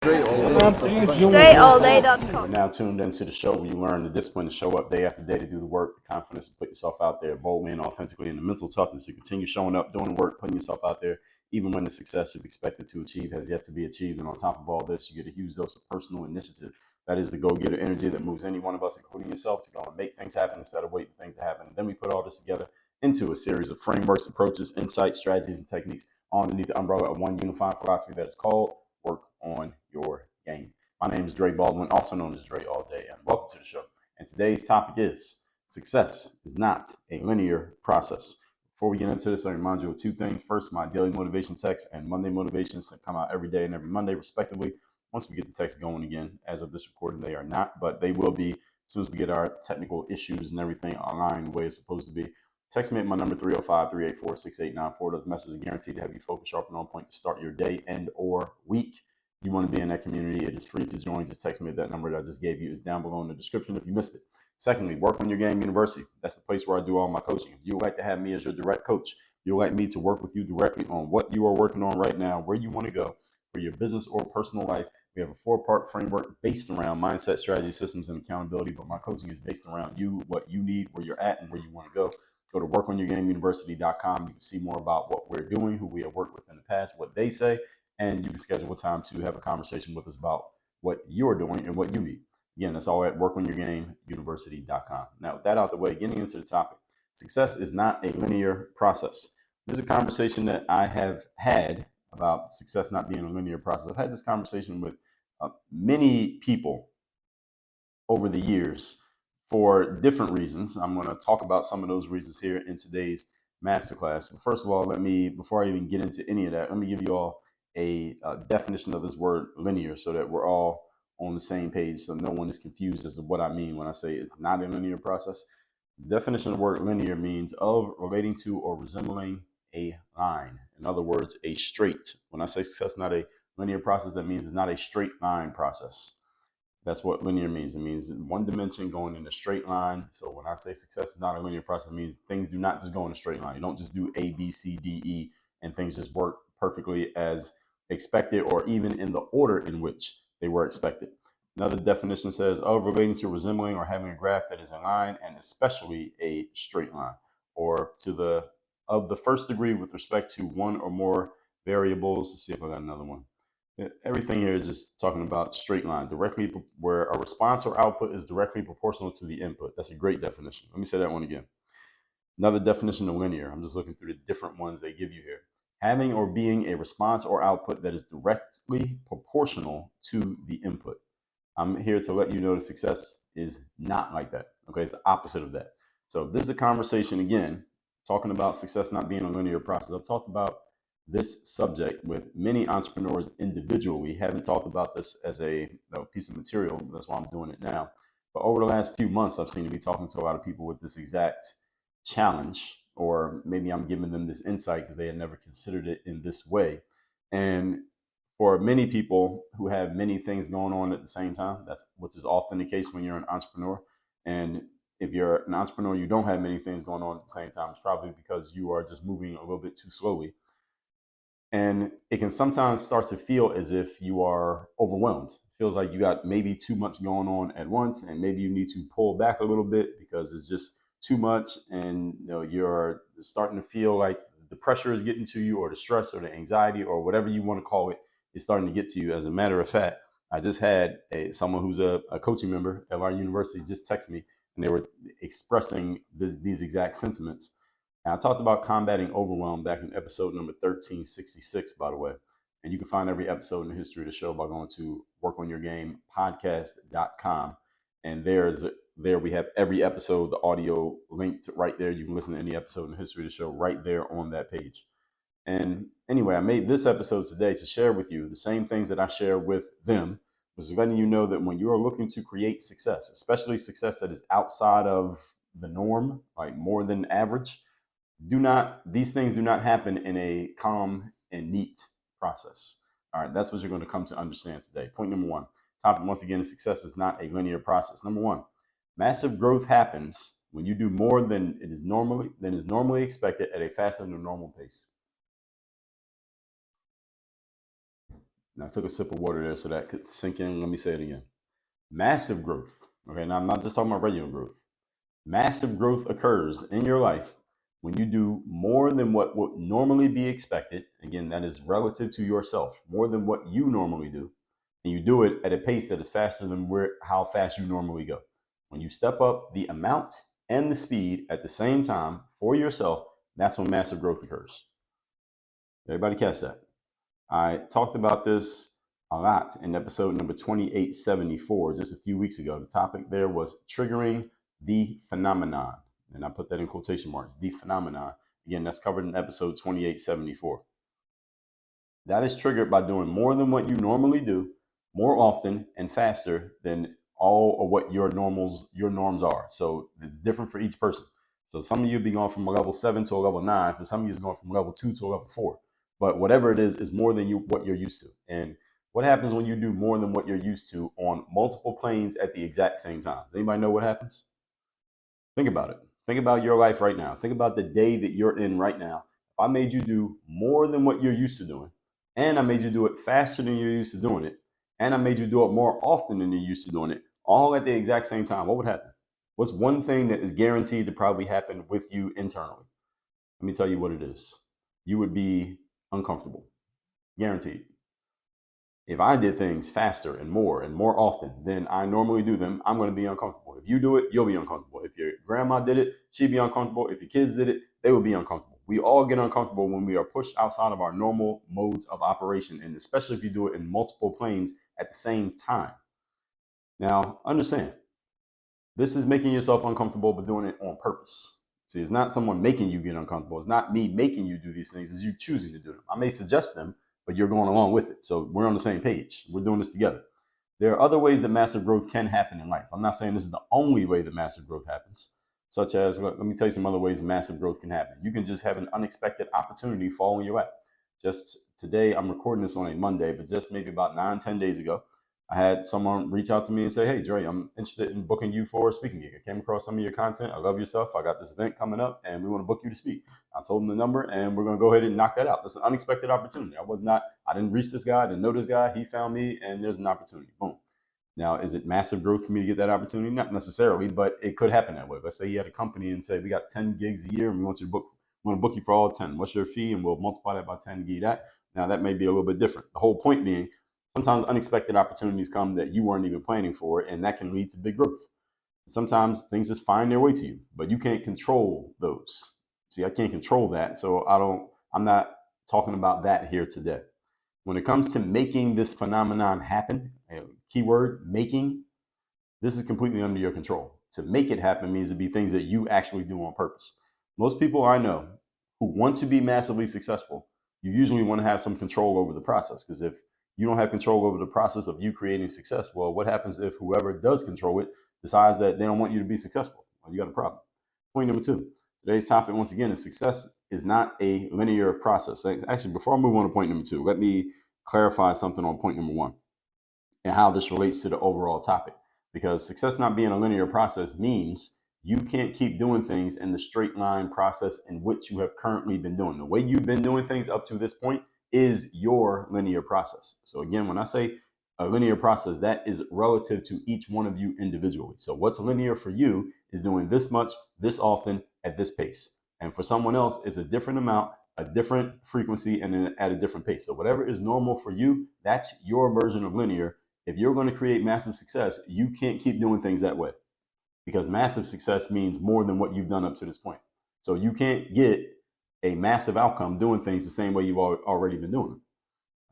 StrayAllDay.com. We're now tuned into the show where you learn the discipline to show up day after day to do the work, the confidence to put yourself out there boldly and authentically, and the mental toughness to continue showing up, doing the work, putting yourself out there, even when the success you've expected to achieve has yet to be achieved. And on top of all this, you get a huge dose of personal initiative. That is the go-getter energy that moves any one of us, including yourself, to go and make things happen instead of waiting for things to happen. And then we put all this together into a series of frameworks, approaches, insights, strategies, and techniques underneath the umbrella of one unified philosophy that is called Work on Your Game. My name is Dre Baldwin, also known as Dre All Day, and welcome to the show. And today's topic is success is not a linear process. Before we get into this, I remind you of two things. First, my daily motivation text and Monday motivations that come out every day and every Monday, respectively. Once we get the text going again, as of this recording, they are not, but they will be as soon as we get our technical issues and everything aligned the way it's supposed to be. Text me at my number 305-384-6894. Those messages are guaranteed to have you focused, sharp, and on point to start your day and or week. You want to be in that community, it is free to join. Just text me at that number that I just gave you. It's down below in the description if you missed it. Secondly, Work on Your Game University. That's the place where I do all my coaching. If you would like to have me as your direct coach, you would like me to work with you directly on what you are working on right now, where you want to go for your business or personal life. We have a 4-part framework based around mindset, strategy, systems, and accountability. But my coaching is based around you, what you need, where you're at, and where you want to go. Go to workonyourgameuniversity.com. You can see more about what we're doing, who we have worked with in the past, what they say, and you can schedule a time to have a conversation with us about what you're doing and what you need. Again, that's all at workonyourgameuniversity.com. Now, with that out the way, getting into the topic, success is not a linear process. This is a conversation that I have had about success not being a linear process. I've had this conversation with many people over the years for different reasons. I'm going to talk about some of those reasons here in today's masterclass. But first of all, before I even get into any of that, let me give you all a definition of this word linear so that we're all on the same page, so no one is confused as to what I mean when I say it's not a linear process. The definition of the word linear means of, relating to, or resembling a line. In other words, a straight. When I say success not a linear process, that means it's not a straight line process. That's what linear means. It means one dimension going in a straight line. So when I say success is not a linear process, it means things do not just go in a straight line. You don't just do A, B, C, D, E, and things just work perfectly as expected or even in the order in which they were expected. Another definition says of, relating to, resembling, or having a graph that is in line, and especially a straight line, or of the first degree with respect to one or more variables. Let's see if I got another one. Everything here is just talking about straight line, directly where a response or output is directly proportional to the input. That's a great definition. Let me say that one again. Another definition of linear. I'm just looking through the different ones they give you here. Having or being a response or output that is directly proportional to the input. I'm here to let you know that success is not like that. Okay, it's the opposite of that. So this is a conversation, again, talking about success not being a linear process. I've talked about this subject with many entrepreneurs individually. Haven't talked about this as a piece of material. That's why I'm doing it now. But over the last few months, I've seen to be talking to a lot of people with this exact challenge, or maybe I'm giving them this insight because they had never considered it in this way. And for many people who have many things going on at the same time, that's which is often the case when you're an entrepreneur. And if you're an entrepreneur, you don't have many things going on at the same time. It's probably because you are just moving a little bit too slowly. And it can sometimes start to feel as if you are overwhelmed. It feels like you got maybe too much going on at once, and maybe you need to pull back a little bit because it's just too much, and you're starting to feel like the pressure is getting to you, or the stress or the anxiety or whatever you want to call it is starting to get to you. As a matter of fact, I just had someone who's a coaching member of our university just text me, and they were expressing these exact sentiments. And I talked about combating overwhelm back in episode number 1366, by the way. And you can find every episode in the history of the show by going to workonyourgamepodcast.com. And there we have every episode, the audio linked right there. You can listen to any episode in the history of the show right there on that page. And anyway, I made this episode today to share with you the same things that I share with them, was letting you know that when you are looking to create success, especially success that is outside of the norm, like more than average, these things do not happen in a calm and neat process. All right, that's what you're going to come to understand today. Point number one. Topic, once again, is success is not a linear process. Number one, massive growth happens when you do more than is normally expected at a faster than normal pace. Now I took a sip of water there so that could sink in. Let me say it again. Massive growth. Okay, now I'm not just talking about regular growth. Massive growth occurs in your life when you do more than what would normally be expected. Again, that is relative to yourself, more than what you normally do. And you do it at a pace that is faster than how fast you normally go. When you step up the amount and the speed at the same time for yourself, that's when massive growth occurs. Everybody catch that? I talked about this a lot in episode number 2874 just a few weeks ago. The topic there was triggering the phenomenon. And I put that in quotation marks, the phenomenon. Again, that's covered in episode 2874. That is triggered by doing more than what you normally do, more often and faster than all of what your norms are. So it's different for each person. So some of you be going from a level 7 to a level 9. For some of you, it's going from level 2 to a level 4. But whatever it is more than what you're used to. And what happens when you do more than what you're used to on multiple planes at the exact same time? Does anybody know what happens? Think about it. Think about your life right now. Think about the day that you're in right now. If I made you do more than what you're used to doing, and I made you do it faster than you're used to doing it, and I made you do it more often than you're used to doing it, all at the exact same time, what would happen? What's one thing that is guaranteed to probably happen with you internally? Let me tell you what it is. You would be uncomfortable. Guaranteed. If I did things faster and more often than I normally do them, I'm going to be uncomfortable. If you do it, you'll be uncomfortable. If your grandma did it, she'd be uncomfortable. If your kids did it, they would be uncomfortable. We all get uncomfortable when we are pushed outside of our normal modes of operation, and especially if you do it in multiple planes at the same time. Now, understand, this is making yourself uncomfortable, but doing it on purpose. See, it's not someone making you get uncomfortable. It's not me making you do these things. It's you choosing to do them. I may suggest them, but you're going along with it. So we're on the same page. We're doing this together. There are other ways that massive growth can happen in life. I'm not saying this is the only way that massive growth happens, such as, let me tell you some other ways massive growth can happen. You can just have an unexpected opportunity fall in your lap. Just today, I'm recording this on a Monday, but just maybe about 9-10 days ago, I had someone reach out to me and say, "Hey, Dre, I'm interested in booking you for a speaking gig. I came across some of your content. I love your stuff. I got this event coming up and we want to book you to speak." I told them the number and we're going to go ahead and knock that out. That's an unexpected opportunity. I didn't reach this guy. I didn't know this guy. He found me and there's an opportunity. Boom. Now, is it massive growth for me to get that opportunity? Not necessarily, but it could happen that way. Let's say you had a company and say, "We got 10 gigs a year and we want to book you for all 10. What's your fee?" And we'll multiply that by 10 to give you that. Now, that may be a little bit different. The whole point being, sometimes unexpected opportunities come that you weren't even planning for, and that can lead to big growth. Sometimes things just find their way to you, but you can't control those. See, I can't control that, so I'm not talking about that here today. When it comes to making this phenomenon happen, keyword making, this is completely under your control. To make it happen means to be things that you actually do on purpose. Most people I know who want to be massively successful, you usually want to have some control over the process, because if you don't have control over the process of you creating success, well, what happens if whoever does control it decides that they don't want you to be successful? Well, you got a problem. Point number 2. Today's topic, once again, is success is not a linear process. Actually, before I move on to point number 2, let me clarify something on point number 1 and how this relates to the overall topic. Because success not being a linear process means you can't keep doing things in the straight line process in which you have currently been doing. The way you've been doing things up to this point is your linear process. So again, when I say a linear process, that is relative to each one of you individually. So what's linear for you is doing this much, this often, at this pace. And for someone else, it's a different amount, a different frequency, and then at a different pace. So whatever is normal for you, that's your version of linear. If you're going to create massive success, you can't keep doing things that way, because massive success means more than what you've done up to this point. So you can't get a massive outcome doing things the same way you've already been doing them.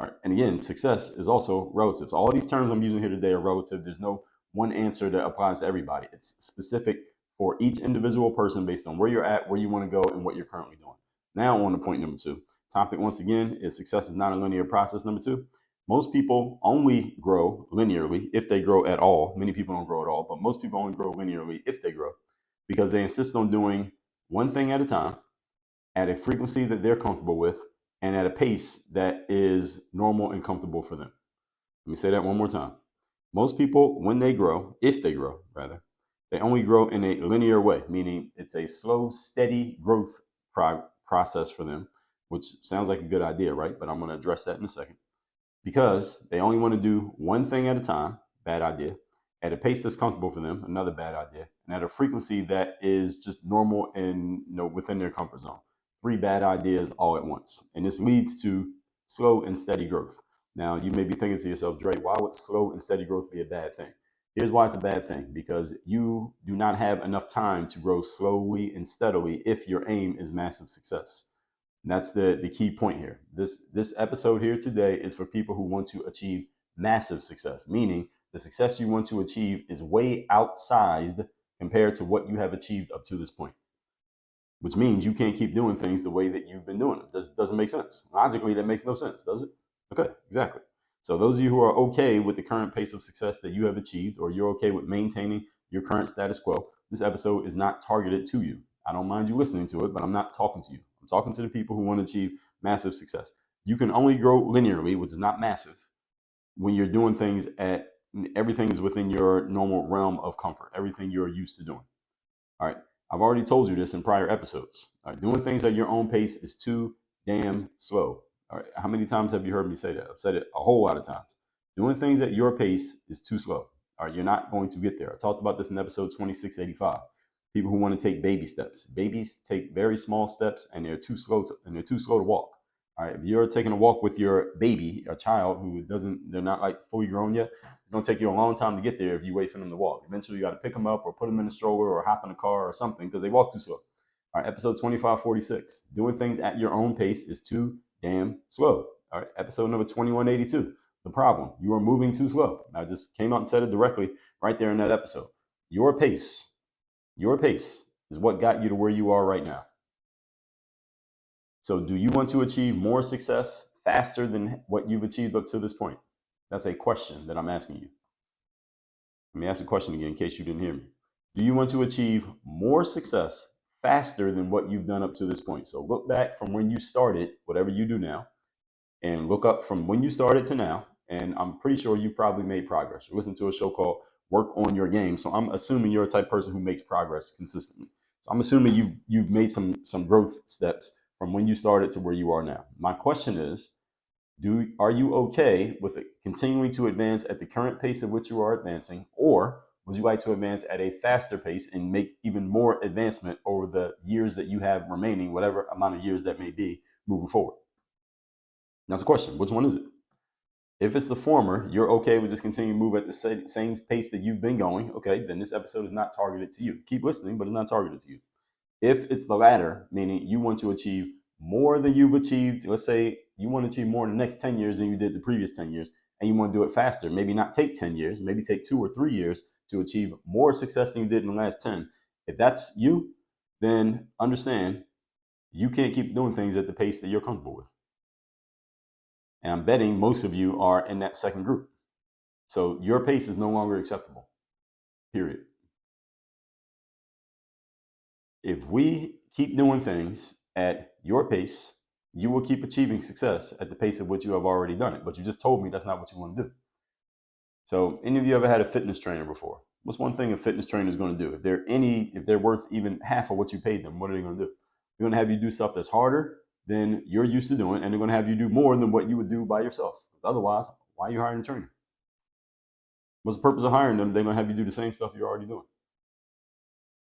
All right. And again, success is also relative. So all these terms I'm using here today are relative. There's no one answer that applies to everybody. It's specific for each individual person based on where you're at, where you want to go, and what you're currently doing. Now on to point number 2. Topic, once again, is success is not a linear process. Number 2. Most people only grow linearly if they grow at all. Many people don't grow at all, but most people only grow linearly if they grow, because they insist on doing one thing at a time at a frequency that they're comfortable with and at a pace that is normal and comfortable for them. Let me say that one more time. Most people, when they grow, if they grow, rather, they only grow in a linear way, meaning it's a slow, steady growth process for them, which sounds like a good idea, right? But I'm going to address that in a second. because they only want to do one thing at a time, bad idea, at a pace that's comfortable for them, another bad idea, and at a frequency that is just normal and within their comfort zone. Three bad ideas all at once. And this leads to slow and steady growth. Now, you may be thinking to yourself, Dre, why would slow and steady growth be a bad thing? Here's why it's a bad thing: because you do not have enough time to grow slowly and steadily if your aim is massive success. And that's the key point here. This episode here today is for people who want to achieve massive success, meaning the success you want to achieve is way outsized compared to what you have achieved up to this point, which means you can't keep doing things the way that you've been doing them. Doesn't make sense. Logically, that makes no sense, does it? Okay, exactly. So those of you who are okay with the current pace of success that you have achieved, or you're okay with maintaining your current status quo, this episode is not targeted to you. I don't mind you listening to it, but I'm not talking to you. I'm talking to the people who want to achieve massive success. You can only grow linearly, which is not massive, when you're doing things at everything is within your normal realm of comfort, everything you're used to doing. All right. I've already told you this in prior episodes. All right. Doing things at your own pace is too damn slow. All right. How many times have you heard me say that? I've said it a whole lot of times. Doing things at your pace is too slow. All right. You're not going to get there. I talked about this in episode 2685. People who want to take baby steps. Babies take very small steps and they're too slow to walk. All right. If you're taking a walk with your baby, a child who they're not like fully grown yet, it's going to take you a long time to get there if you wait for them to walk. Eventually, you got to pick them up or put them in a stroller or hop in a car or something because they walk too slow. All right, episode 2546. Doing things at your own pace is too damn slow. All right, episode number 2182. The problem: you are moving too slow. I just came out and said it directly right there in that episode. Your pace is what got you to where you are right now. So, do you want to achieve more success faster than what you've achieved up to this point? That's a question that I'm asking you. Let me ask the question again in case you didn't hear me. Do you want to achieve more success faster than what you've done up to this point? So look back from when you started, whatever you do now, and look up from when you started to now. And I'm pretty sure you probably made progress. You listen to a show called Work on Your Game. So I'm assuming you're a type of person who makes progress consistently. So I'm assuming you've made some growth steps from when you started to where you are now. My question is, are you okay with it continuing to advance at the current pace at which you are advancing, or would you like to advance at a faster pace and make even more advancement over the years that you have remaining, whatever amount of years that may be moving forward? That's the question. Which one is it? If it's the former, you're okay with just continuing to move at the same pace that you've been going, okay, then this episode is not targeted to you. Keep listening, but it's not targeted to you. If it's the latter, meaning you want to achieve more than you've achieved, let's say you want to achieve more in the next 10 years than you did the previous 10 years, and you want to do it faster, maybe not take 10 years, maybe take 2 or 3 years to achieve more success than you did in the last 10. If that's you, then understand you can't keep doing things at the pace that you're comfortable with. And I'm betting most of you are in that second group. So your pace is no longer acceptable, period. If we keep doing things at your pace, you will keep achieving success at the pace at which you have already done it. But you just told me that's not what you want to do. So any of you ever had a fitness trainer before? What's one thing a fitness trainer is going to do? If they're worth even half of what you paid them, what are they going to do? They're going to have you do stuff that's harder than you're used to doing, and they're going to have you do more than what you would do by yourself. Otherwise, why are you hiring a trainer? What's the purpose of hiring them? They're going to have you do the same stuff you're already doing.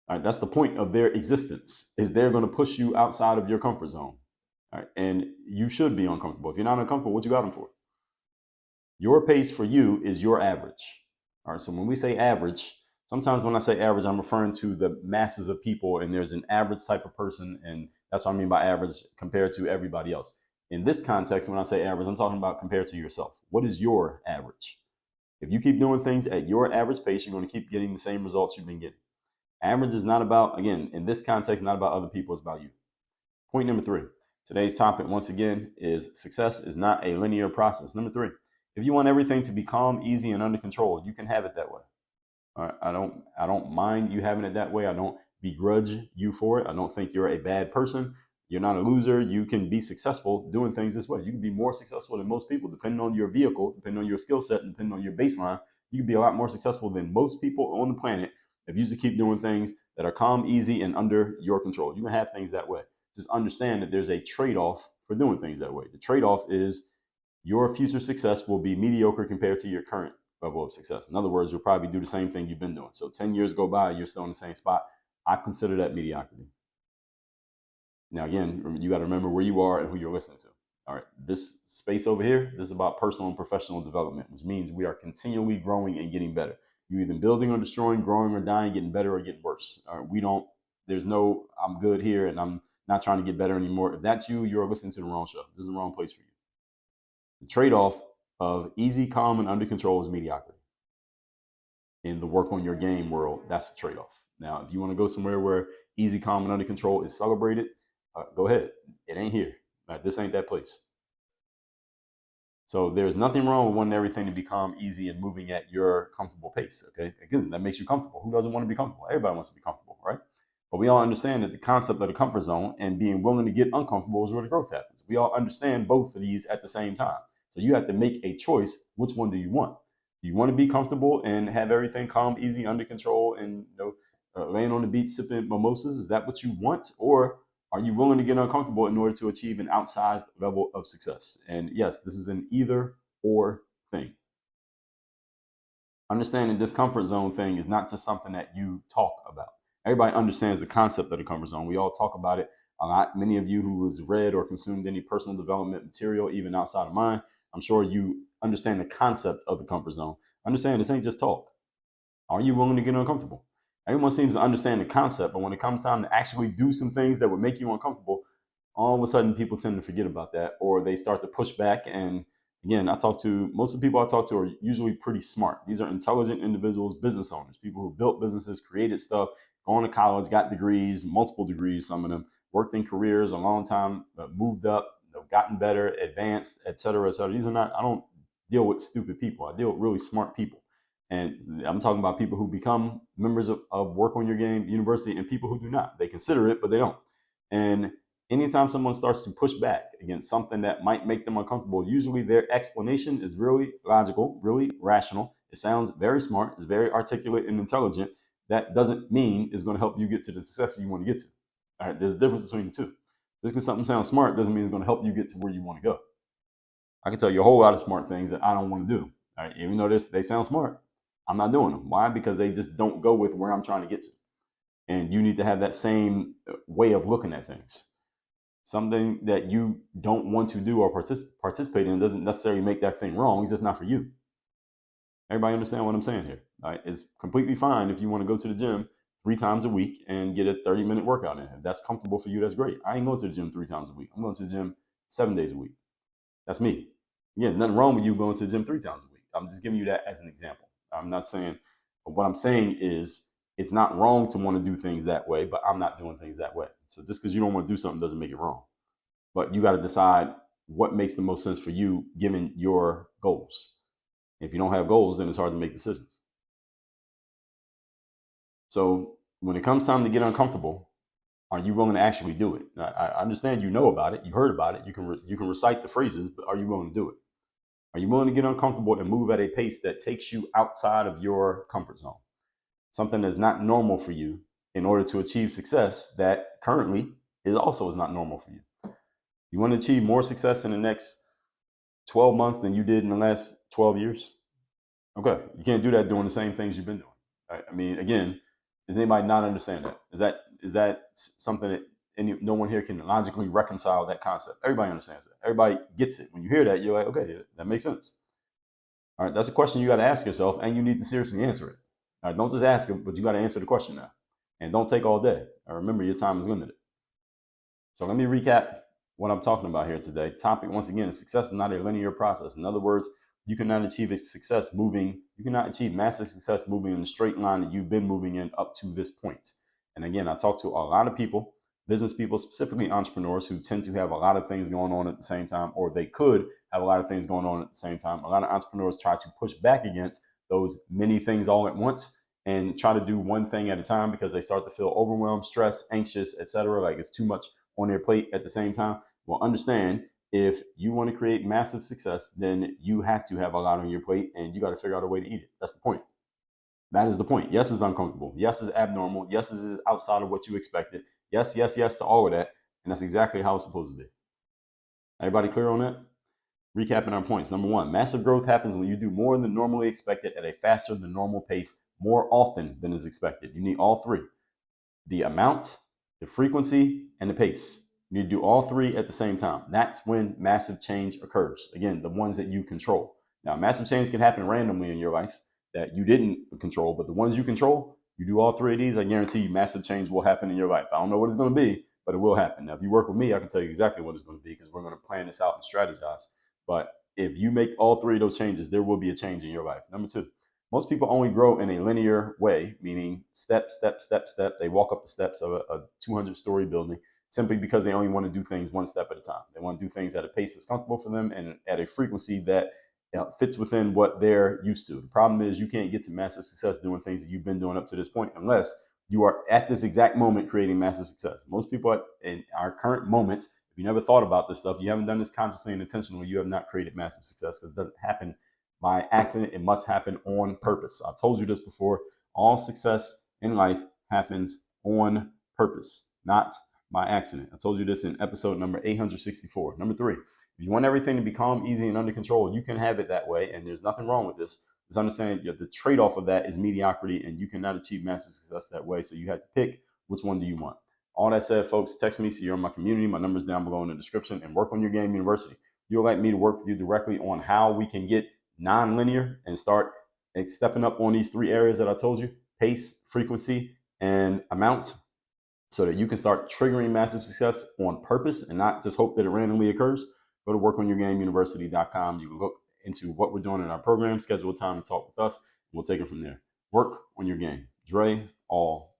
All right, that's the point of their existence, is they're going to push you outside of your comfort zone. All right, and you should be uncomfortable. If you're not uncomfortable, what you got them for? Your pace for you is your average. All right, so when we say average, sometimes when I say average, I'm referring to the masses of people, and there's an average type of person, and that's what I mean by average compared to everybody else. In this context, when I say average, I'm talking about compared to yourself. What is your average? If you keep doing things at your average pace, you're going to keep getting the same results you've been getting. Average is not about, again, in this context, not about other people, it's about you. Point number 3. Today's topic, once again, is success is not a linear process. Number 3, if you want everything to be calm, easy, and under control, you can have it that way. All right, I don't mind you having it that way. I don't begrudge you for it. I don't think you're a bad person. You're not a loser. You can be successful doing things this way. You can be more successful than most people, depending on your vehicle, depending on your skill set, and depending on your baseline. You can be a lot more successful than most people on the planet if you just keep doing things that are calm, easy, and under your control. You can have things that way. Just understand that there's a trade-off for doing things that way. The trade-off is your future success will be mediocre compared to your current level of success. In other words, you'll probably do the same thing you've been doing. So 10 years go by, you're still in the same spot. I consider that mediocrity. Now, again, you got to remember where you are and who you're listening to. All right, this space over here, this is about personal and professional development, which means we are continually growing and getting better. You're either building or destroying, growing or dying, getting better or getting worse. All right, there's no, I'm good here and I'm not trying to get better anymore. If that's you, you're listening to the wrong show. This is the wrong place for you. The trade-off of easy, calm, and under control is mediocrity. In the work on your game world, that's the trade-off. Now, if you want to go somewhere where easy, calm, and under control is celebrated, go ahead. It ain't here. This ain't that place. So there's nothing wrong with wanting everything to become easy and moving at your comfortable pace. Okay, again, that makes you comfortable. Who doesn't want to be comfortable? Everybody wants to be comfortable, right? But we all understand that the concept of the comfort zone and being willing to get uncomfortable is where the growth happens. We all understand both of these at the same time. So you have to make a choice. Which one do you want? Do you want to be comfortable and have everything calm, easy, under control, and laying on the beach sipping mimosas? Is that what you want, or are you willing to get uncomfortable in order to achieve an outsized level of success? And yes, this is an either or thing. Understanding this comfort zone thing is not just something that you talk about. Everybody understands the concept of the comfort zone. We all talk about it a lot. Many of you who has read or consumed any personal development material, even outside of mine, I'm sure you understand the concept of the comfort zone. Understand this ain't just talk. Are you willing to get uncomfortable? Everyone seems to understand the concept, but when it comes time to actually do some things that would make you uncomfortable, all of a sudden people tend to forget about that, or they start to push back. And again, most of the people I talk to are usually pretty smart. These are intelligent individuals, business owners, people who built businesses, created stuff, gone to college, got degrees, multiple degrees, some of them worked in careers a long time, moved up, gotten better, advanced, et cetera, et cetera. I don't deal with stupid people. I deal with really smart people. And I'm talking about people who become members of Work on Your Game University and people who do not. They consider it, but they don't. And anytime someone starts to push back against something that might make them uncomfortable, usually their explanation is really logical, really rational. It sounds very smart, it's very articulate and intelligent. That doesn't mean it's going to help you get to the success you want to get to. All right, there's a difference between the two. Just because something sounds smart doesn't mean it's going to help you get to where you want to go. I can tell you a whole lot of smart things that I don't want to do. All right, even though they sound smart, I'm not doing them. Why? Because they just don't go with where I'm trying to get to. And you need to have that same way of looking at things. Something that you don't want to do or participate in doesn't necessarily make that thing wrong. It's just not for you. Everybody understand what I'm saying here? All right? It's completely fine if you want to go to the gym 3 times a week and get a 30-minute workout in. If that's comfortable for you, that's great. I ain't going to the gym 3 times a week. I'm going to the gym 7 days a week. That's me. Again, nothing wrong with you going to the gym 3 times a week. I'm just giving you that as an example. I'm not saying, but what I'm saying is it's not wrong to want to do things that way, but I'm not doing things that way. So just because you don't want to do something doesn't make it wrong. But you got to decide what makes the most sense for you given your goals. If you don't have goals, then it's hard to make decisions. So when it comes time to get uncomfortable, are you willing to actually do it? I understand you know about it, you heard about it, you can recite the phrases, but are you willing to do it? Are you willing to get uncomfortable and move at a pace that takes you outside of your comfort zone? Something that's not normal for you in order to achieve success that currently is not normal for you. You want to achieve more success in the next 12 months than you did in the last 12 years? Okay, you can't do that doing the same things you've been doing. Right? I mean, again, does anybody not understand that? Is that something that no one here can logically reconcile that concept? Everybody understands that. Everybody gets it. When you hear that, you're like, okay, that makes sense. All right, that's a question you got to ask yourself, and you need to seriously answer it. All right, don't just ask it, but you got to answer the question now. And don't take all day. Remember, your time is limited. So let me recap what I'm talking about here today. Topic, once again, is success is not a linear process. In other words, you cannot achieve massive success moving in the straight line that you've been moving in up to this point. And again, I talk to a lot of people, business people, specifically entrepreneurs, who tend to have a lot of things going on at the same time, or they could have a lot of things going on at the same time. A lot of entrepreneurs try to push back against those many things all at once and try to do one thing at a time because they start to feel overwhelmed, stressed, anxious, etc. Like it's too much on their plate at the same time. Well, understand, if you want to create massive success, then you have to have a lot on your plate and you got to figure out a way to eat it. That's the point. That is the point. Yes, it's uncomfortable. Yes, it's abnormal. Yes, it is outside of what you expected. Yes to all of that. And that's exactly how it's supposed to be. Everybody clear on that? Recapping our points. Number one, massive growth happens when you do more than normally expected at a faster than normal pace more often than is expected. You need all three: the amount, the frequency, and the pace. You need to do all three at the same time. That's when massive change occurs. Again, the ones that you control. Now, massive change can happen randomly in your life that you didn't control, but the ones you control, you do all three of these, I guarantee you massive change will happen in your life. I don't know what it's going to be, but it will happen. Now, if you work with me, I can tell you exactly what it's going to be because we're going to plan this out and strategize. But if you make all three of those changes, there will be a change in your life. Number two, most people only grow in a linear way, meaning step, step, step, step. They walk up the steps of a 200-story building simply because they only want to do things one step at a time. They want to do things at a pace that's comfortable for them and at a frequency that fits within what they're used to. The problem is you can't get to massive success doing things that you've been doing up to this point unless you are at this exact moment creating massive success. Most people in our current moments, if you never thought about this stuff, you haven't done this consciously and intentionally, you have not created massive success because it doesn't happen by accident. It must happen on purpose. I've told you this before. All success in life happens on purpose, not by accident. I told you this in episode number 864. Number three, if you want everything to be calm, easy, and under control, you can have it that way. And there's nothing wrong with this. Just understand the trade-off of that is mediocrity, and you cannot achieve massive success that way. So you have to pick which one do you want. All that said, folks, text me so you're in my community. My number's down below in the description, and work on your game university. If you'd like me to work with you directly on how we can get non-linear and start stepping up on these three areas that I told you: pace, frequency, and amount, so that you can start triggering massive success on purpose and not just hope that it randomly occurs, go to workonyourgameuniversity.com. You can look into what we're doing in our program, schedule a time to talk with us, and we'll take it from there. Work on your game. Dre, all